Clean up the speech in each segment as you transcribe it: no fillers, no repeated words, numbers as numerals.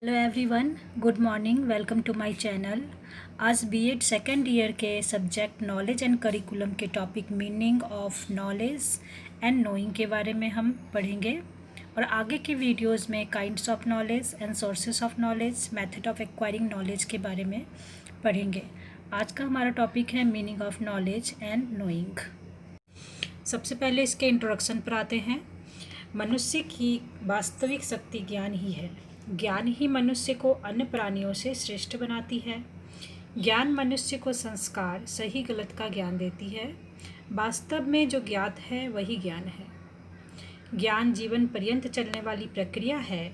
Hello everyone, good morning. Welcome to my channel. आज BEd second year के subject knowledge and curriculum के topic meaning of knowledge and knowing के बारे में हम पढ़ेंगे और आगे के वीडियोस में kinds of knowledge and sources of knowledge, method of acquiring knowledge के बारे में पढ़ेंगे। आज का हमारा टॉपिक है meaning of knowledge and knowing. सबसे पहले इसके इंट्रोडक्शन पर आते हैं। मनुष्य की वास्तविक शक्ति ज्ञान ही है। ज्ञान ही मनुष्य को अन्य प्राणियों से श्रेष्ठ बनाती है। ज्ञान मनुष्य को संस्कार, सही गलत का ज्ञान देती है। वास्तव में जो ज्ञात है वही ज्ञान है। ज्ञान जीवन पर्यंत चलने वाली प्रक्रिया है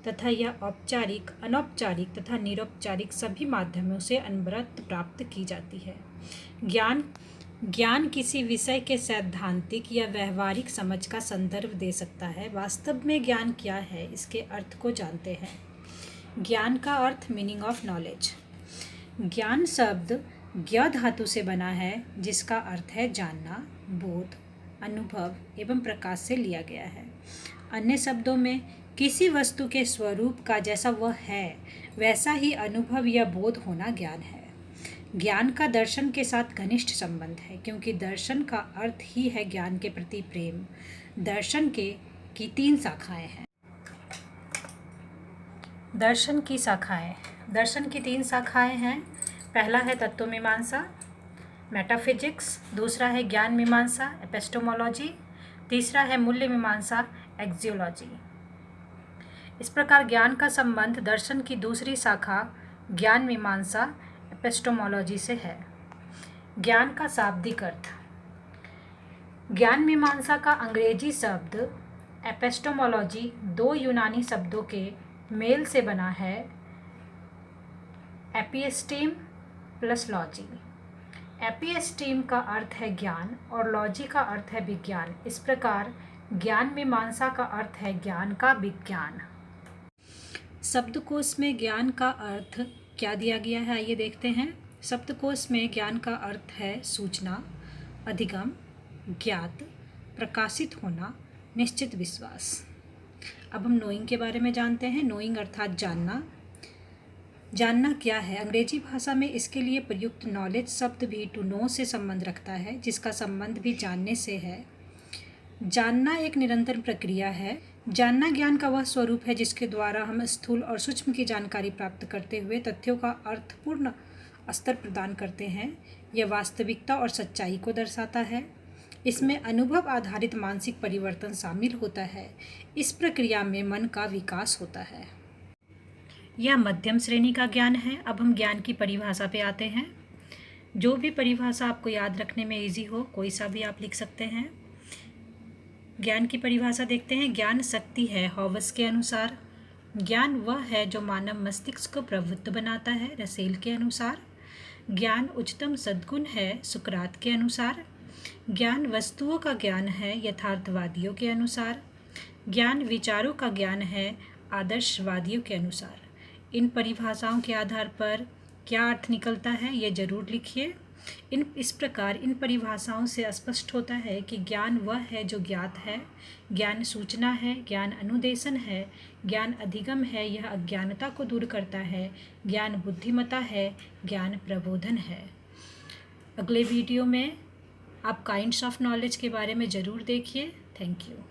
तथा यह औपचारिक, अनौपचारिक तथा निरौपचारिक सभी माध्यमों से अनवरत प्राप्त की जाती है। ज्ञान किसी विषय के सैद्धांतिक या व्यवहारिक समझ का संदर्भ दे सकता है। वास्तव में ज्ञान क्या है, इसके अर्थ को जानते हैं। ज्ञान का अर्थ, मीनिंग ऑफ नॉलेज। ज्ञान शब्द ज्ञ धातु से बना है, जिसका अर्थ है जानना, बोध, अनुभव एवं प्रकाश से लिया गया है। अन्य शब्दों में किसी वस्तु के स्वरूप का जैसा वह है वैसा ही अनुभव या बोध होना ज्ञान है। ज्ञान का दर्शन के साथ घनिष्ठ संबंध है, क्योंकि दर्शन का अर्थ ही है ज्ञान के प्रति प्रेम। दर्शन की तीन शाखाएं हैं। दर्शन की तीन शाखाएं हैं। पहला है तत्वमीमांसा, मेटाफिजिक्स। दूसरा है ज्ञान मीमांसा, एपिस्टेमोलॉजी। तीसरा है मूल्य मीमांसा, एक्सियोलॉजी। इस प्रकार ज्ञान का संबंध दर्शन की दूसरी शाखा ज्ञान मीमांसा, एपिस्टेमोलॉजी से है। ज्ञान का शाब्दिक अर्थ। ज्ञान मीमांसा का अंग्रेजी शब्द एपिस्टेमोलॉजी दो यूनानी शब्दों के मेल से बना है, एपिस्टीम प्लस लॉजी। एपिस्टीम का अर्थ है ज्ञान और लॉजी का अर्थ है विज्ञान। इस प्रकार ज्ञान मीमांसा का अर्थ है ज्ञान का विज्ञान। शब्दकोश में ज्ञान का अर्थ क्या दिया गया है, आइए देखते हैं। शब्दकोश में ज्ञान का अर्थ है सूचना, अधिगम, ज्ञात, प्रकाशित होना, निश्चित विश्वास। अब हम नोइंग के बारे में जानते हैं। नोइंग अर्थात जानना। जानना क्या है? अंग्रेजी भाषा में इसके लिए प्रयुक्त नॉलेज शब्द भी टू नो से संबंध रखता है, जिसका संबंध भी जानने से है। जानना एक निरंतर प्रक्रिया है। जानना ज्ञान का वह स्वरूप है जिसके द्वारा हम स्थूल और सूक्ष्म की जानकारी प्राप्त करते हुए तथ्यों का अर्थपूर्ण स्तर प्रदान करते हैं। यह वास्तविकता और सच्चाई को दर्शाता है। इसमें अनुभव आधारित मानसिक परिवर्तन शामिल होता है। इस प्रक्रिया में मन का विकास होता है। यह मध्यम श्रेणी का ज्ञान है। अब हम ज्ञान की परिभाषा पे आते हैं। जो भी परिभाषा आपको याद रखने में ईजी हो, कोई सा भी आप लिख सकते हैं। ज्ञान की परिभाषा देखते हैं। ज्ञान शक्ति है हॉबस के अनुसार। ज्ञान वह है जो मानव मस्तिष्क को प्रबुद्ध बनाता है, रसेल के अनुसार। ज्ञान उच्चतम सद्गुण है, सुकरात के अनुसार। ज्ञान वस्तुओं का ज्ञान है, यथार्थवादियों के अनुसार। ज्ञान विचारों का ज्ञान है, आदर्शवादियों के अनुसार। इन परिभाषाओं के आधार पर क्या अर्थ निकलता है, ये जरूर लिखिए। इस प्रकार इन परिभाषाओं से स्पष्ट होता है कि ज्ञान वह है जो ज्ञात है, ज्ञान सूचना है, ज्ञान अनुदेशन है, ज्ञान अधिगम है, यह अज्ञानता को दूर करता है, ज्ञान बुद्धिमत्ता है, ज्ञान प्रबोधन है। अगले वीडियो में आप काइंड्स ऑफ नॉलेज के बारे में ज़रूर देखिए। Thank you.